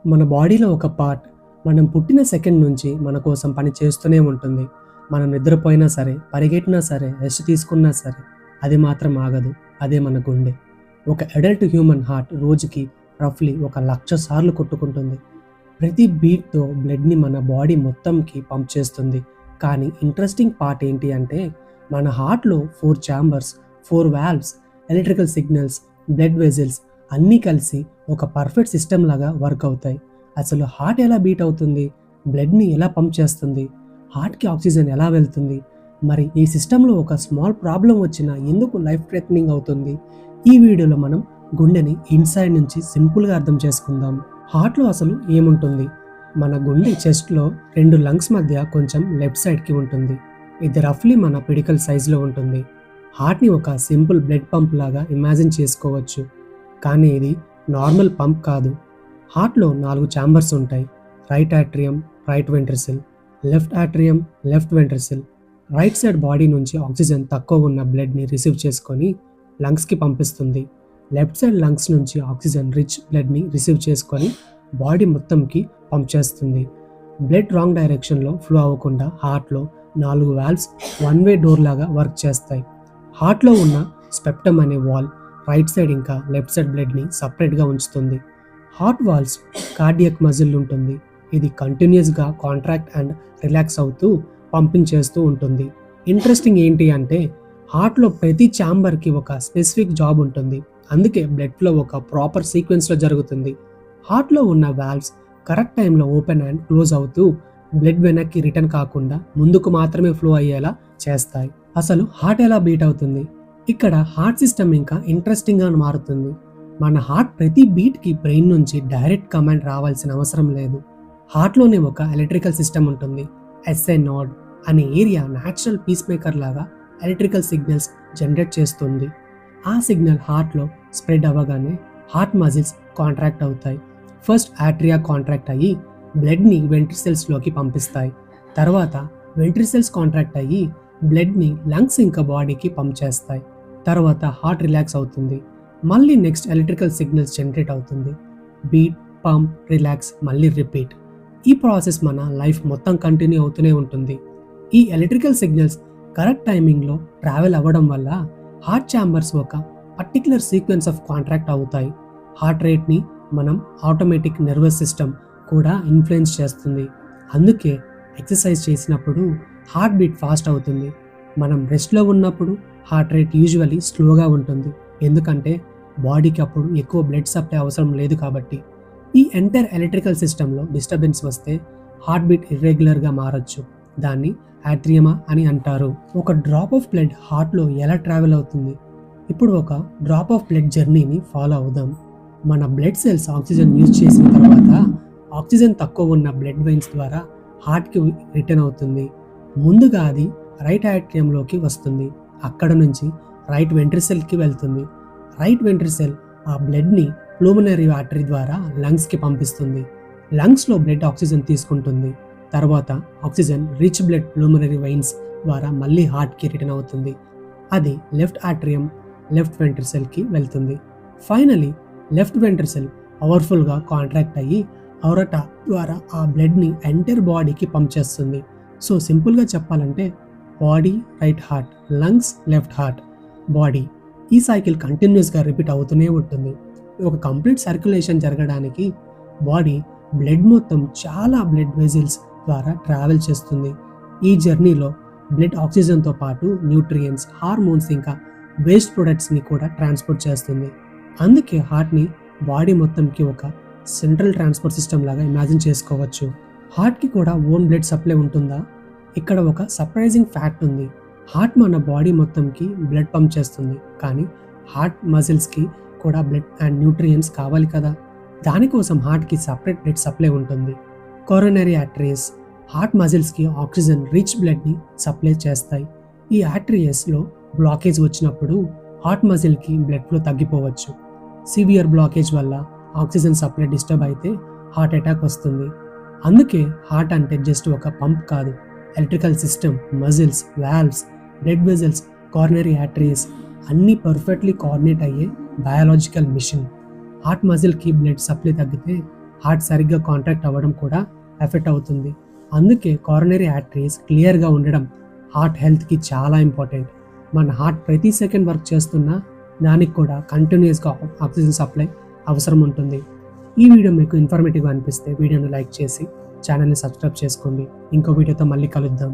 మన బాడీలో ఒక పార్ట్ మనం పుట్టిన సెకండ్ నుంచి మన కోసం పని చేస్తూనే ఉంటుంది. మనం నిద్రపోయినా సరే, పరిగెట్టినా సరే, రెస్ట్ తీసుకున్నా సరే, అది మాత్రం ఆగదు. అదే మన గుండె. ఒక అడల్ట్ హ్యూమన్ హార్ట్ రోజుకి రఫ్లీ 1,00,000 సార్లు కొట్టుకుంటుంది. ప్రతి బీట్‌తో బ్లడ్‌ని మన బాడీ మొత్తంకి పంప్ చేస్తుంది. కానీ ఇంట్రెస్టింగ్ పార్ట్ ఏంటి అంటే, మన హార్ట్‌లో 4 chambers, 4 valves, electrical signals, blood vessels అన్నీ కలిసి ఒక పర్ఫెక్ట్ సిస్టమ్ లాగా వర్క్ అవుతాయి. అసలు హార్ట్ ఎలా బీట్ అవుతుంది? బ్లడ్‌ని ఎలా పంప్ చేస్తుంది? హార్ట్‌కి ఆక్సిజన్ ఎలా వెళ్తుంది? మరి ఈ సిస్టమ్‌లో ఒక స్మాల్ ప్రాబ్లమ్ వచ్చినా ఎందుకు లైఫ్ థ్రెటనింగ్ అవుతుంది? ఈ వీడియోలో మనం గుండెని ఇన్సైడ్ నుంచి సింపుల్‌గా అర్థం చేసుకుందాం. హార్ట్‌లో అసలు ఏముంటుంది? మన గుండె చెస్ట్‌లో 2 లంగ్స్ మధ్య కొంచెం లెఫ్ట్ సైడ్‌కి ఉంటుంది. ఇది రఫ్లీ మన పిడికల్ సైజ్‌లో ఉంటుంది. హార్ట్‌ని ఒక సింపుల్ బ్లడ్ పంప్ లాగా ఇమాజిన్ చేసుకోవచ్చు. కానీ ఇది నార్మల్ పంప్ కాదు. హార్ట్‌లో 4 ఛాంబర్స్ ఉంటాయి. Right atrium, right ventricle, left atrium, left ventricle. Right side body నుంచి ఆక్సిజన్ తక్కువ ఉన్న బ్లడ్‌ని రిసీవ్ చేసుకొని లంగ్స్‌కి పంపిస్తుంది. లెఫ్ట్ సైడ్ లంగ్స్ నుంచి ఆక్సిజన్ రిచ్ బ్లడ్‌ని రిసీవ్ చేసుకొని బాడీ మొత్తంకి పంప్ చేస్తుంది. బ్లడ్ రాంగ్ డైరెక్షన్‌లో ఫ్లో అవ్వకుండా హార్ట్‌లో 4 వాల్వ్స్ వన్ వే డోర్ లాగా వర్క్ చేస్తాయి. హార్ట్‌లో ఉన్న స్పెప్టమ్ అనే వాల్ రైట్ సైడ్ ఇంకా లెఫ్ట్ సైడ్ బ్లడ్‌ని సపరేట్‌గా ఉంచుతుంది. హార్ట్ వాల్స్ కార్డియాక్ మజిల్ ఉంటుంది. ఇది కంటిన్యూస్‌గా కాంట్రాక్ట్ అండ్ రిలాక్స్ అవుతూ పంపింగ్ చేస్తూ ఉంటుంది. ఇంట్రెస్టింగ్ ఏంటి అంటే హార్ట్‌లో ప్రతి ఛాంబర్‌కి ఒక స్పెసిఫిక్ జాబ్ ఉంటుంది. అందుకే బ్లడ్ ఫ్లో ఒక ప్రాపర్ సీక్వెన్స్‌లో జరుగుతుంది. హార్ట్‌లో ఉన్న వాల్వ్స్ కరెక్ట్ టైంలో ఓపెన్ అండ్ క్లోజ్ అవుతూ బ్లడ్ వెనక్కి రిటర్న్ కాకుండా ముందుకు మాత్రమే ఫ్లో అయ్యేలా చేస్తాయి. అసలు హార్ట్ ఎలా బీట్ అవుతుంది? ఇక్కడ హార్ట్ సిస్టమ్ ఇంకా ఇంట్రెస్టింగ్‌గా మారుతుంది. మన హార్ట్ ప్రతి బీట్‌కి బ్రెయిన్ నుంచి డైరెక్ట్ కమాండ్ రావాల్సిన అవసరం లేదు. హార్ట్‌లోనే ఒక ఎలక్ట్రికల్ సిస్టమ్ ఉంటుంది. ఎస్ఐ నోడ్ అనే ఏరియా న్యాచురల్ పీస్ మేకర్ లాగా ఎలక్ట్రికల్ సిగ్నల్స్ జనరేట్ చేస్తుంది. ఆ సిగ్నల్ హార్ట్‌లో స్ప్రెడ్ అవ్వగానే హార్ట్ మజిల్స్ కాంట్రాక్ట్ అవుతాయి. ఫస్ట్ ఆట్రియా కాంట్రాక్ట్ అయ్యి బ్లడ్‌ని వెంట్రిసిల్స్‌లోకి పంపిస్తాయి. తర్వాత వెంట్రిసిల్స్ కాంట్రాక్ట్ అయ్యి బ్లడ్‌ని లంగ్స్ ఇంకా బాడీకి పంప్ చేస్తాయి. తర్వాత హార్ట్ రిలాక్స్ అవుతుంది. మళ్ళీ నెక్స్ట్ ఎలక్ట్రికల్ సిగ్నల్స్ జనరేట్ అవుతుంది. బీట్, పంప్, రిలాక్స్, మళ్ళీ రిపీట్. ఈ ప్రాసెస్ మన లైఫ్ మొత్తం కంటిన్యూ అవుతూనే ఉంటుంది. ఈ ఎలక్ట్రికల్ సిగ్నల్స్ కరెక్ట్ టైమింగ్‌లో ట్రావెల్ అవ్వడం వల్ల హార్ట్ ఛాంబర్స్ ఒక పర్టిక్యులర్ సీక్వెన్స్ ఆఫ్ కాంట్రాక్ట్ అవుతాయి. హార్ట్ రేట్‌ని మనం ఆటోమేటిక్ నర్వస్ సిస్టమ్ కూడా ఇన్ఫ్లుయెన్స్ చేస్తుంది. అందుకే ఎక్సర్సైజ్ చేసినప్పుడు హార్ట్ బీట్ ఫాస్ట్ అవుతుంది. మనం రెస్ట్‌లో ఉన్నప్పుడు హార్ట్ రేట్ యూజువల్లీ స్లోగా ఉంటుంది. ఎందుకంటే బాడీకి అప్పుడు ఎక్కువ బ్లడ్ సప్లై అవసరం లేదు కాబట్టి. ఈ ఎంటైర్ ఎలక్ట్రికల్ సిస్టంలో డిస్టర్బెన్స్ వస్తే హార్ట్ బీట్ ఇర్రెగ్యులర్‌గా మారొచ్చు. దాన్ని యాట్రియమా అని అంటారు. ఒక డ్రాప్ ఆఫ్ బ్లడ్ హార్ట్‌లో ఎలా ట్రావెల్ అవుతుంది? ఇప్పుడు ఒక డ్రాప్ ఆఫ్ బ్లడ్ జర్నీని ఫాలో అవుదాం. మన బ్లడ్ సెల్స్ ఆక్సిజన్ యూజ్ చేసిన తర్వాత ఆక్సిజన్ తక్కువ ఉన్న బ్లడ్ వెయిన్స్ ద్వారా హార్ట్‌కి రిటర్న్ అవుతుంది. ముందుగా అది రైట్ యాట్రియంలోకి వస్తుంది. అక్కడ నుంచి రైట్ వెంట్రిసిల్‌కి వెళ్తుంది. రైట్ వెంట్రిసిల్ ఆ బ్లడ్‌ని ప్లూమినరీ ఆర్టరీ ద్వారా లంగ్స్‌కి పంపిస్తుంది. లంగ్స్‌లో బ్లడ్ ఆక్సిజన్ తీసుకుంటుంది. తర్వాత ఆక్సిజన్ రిచ్ బ్లడ్ ప్లూమినరీ వెయిన్స్ ద్వారా మళ్ళీ హార్ట్‌కి రిటర్న్ అవుతుంది. అది లెఫ్ట్ ఆట్రియం, లెఫ్ట్ వెంట్రిసిల్‌కి వెళ్తుంది. ఫైనలీ లెఫ్ట్ వెంట్రిసిల్ పవర్ఫుల్‌గా కాంట్రాక్ట్ అయ్యి ఔరటా ద్వారా ఆ బ్లడ్‌ని ఎంటైర్ బాడీకి పంప్ చేస్తుంది. సో సింపుల్‌గా చెప్పాలంటే body right heart, lungs left heart, body. ఈ సైకిల్ కంటిన్యూస్‌గా రిపీట్ అవుతూనే ఉంటుంది. ఒక కంప్లీట్ సర్క్యులేషన్ జరగడానికి బాడీ బ్లడ్ మొత్తం చాలా బ్లడ్ వెసెల్స్ ద్వారా ట్రావెల్ చేస్తుంది. ఈ జర్నీలో బ్లడ్ ఆక్సిజన్‌తో పాటు న్యూట్రియంట్స్, హార్మోన్స్ ఇంకా వేస్ట్ ప్రొడక్ట్స్‌ని కూడా ట్రాన్స్‌పోర్ట్ చేస్తుంది. అందుకే హార్ట్‌ని బాడీ మొత్తంకి ఒక సెంట్రల్ ట్రాన్స్‌పోర్ట్ సిస్టమ్ లాగా ఇమాజిన్ చేసుకోవచ్చు. హార్ట్‌కి కూడా ఓన్ బ్లడ్ సప్లై ఉంటుందా? ఇక్కడ ఒక సర్ప్రైజింగ్ ఫ్యాక్ట్ ఉంది. హార్ట్ మన బాడీ మొత్తంకి బ్లడ్ పంప్ చేస్తుంది. కానీ హార్ట్ మజిల్స్‌కి కూడా బ్లడ్ అండ్ న్యూట్రియంట్స్ కావాలి కదా! దానికోసం హార్ట్‌కి సెపరేట్ బ్లడ్ సప్లై ఉంటుంది. కొరోనరీ ఆర్టరీస్ హార్ట్ మజిల్స్‌కి ఆక్సిజన్ రిచ్ బ్లడ్‌ని సప్లై చేస్తాయి. ఈ ఆర్టరీస్‌లో బ్లాకేజ్ వచ్చినప్పుడు హార్ట్ మజిల్‌కి బ్లడ్ ఫ్లో తగ్గిపోవచ్చు. సివియర్ బ్లాకేజ్ వల్ల ఆక్సిజన్ సప్లై డిస్టర్బ్ అయితే హార్ట్ అటాక్ వస్తుంది. అందుకే హార్ట్ అంటే జస్ట్ ఒక పంప్ కాదు. Electrical system, muscles, valves, blood vessels, coronary arteries అన్నీ పర్ఫెక్ట్‌లీ కోఆర్డినేట్ అయ్యే బయాలజికల్ మిషన్. హార్ట్ మజిల్‌కి బ్లడ్ సప్లై తగ్గితే హార్ట్ సరిగ్గా కాంట్రాక్ట్ అవ్వడం కూడా ఎఫెక్ట్ అవుతుంది. అందుకే కారోనరీ ఆర్టరీస్ క్లియర్గా ఉండడం హార్ట్ హెల్త్కి చాలా ఇంపార్టెంట్. మన హార్ట్ ప్రతి సెకండ్ వర్క్ చేస్తున్నా దానికి కూడా కంటిన్యూస్గా ఆక్సిజన్ సప్లై అవసరం ఉంటుంది. ఈ వీడియో మీకు ఇన్ఫర్మేటివ్గా అనిపిస్తే వీడియోను లైక్ చేసి ఛానల్ని సబ్స్క్రైబ్ చేసుకోండి. ఇంకో వీడియోతో మళ్ళీ కలుద్దాం.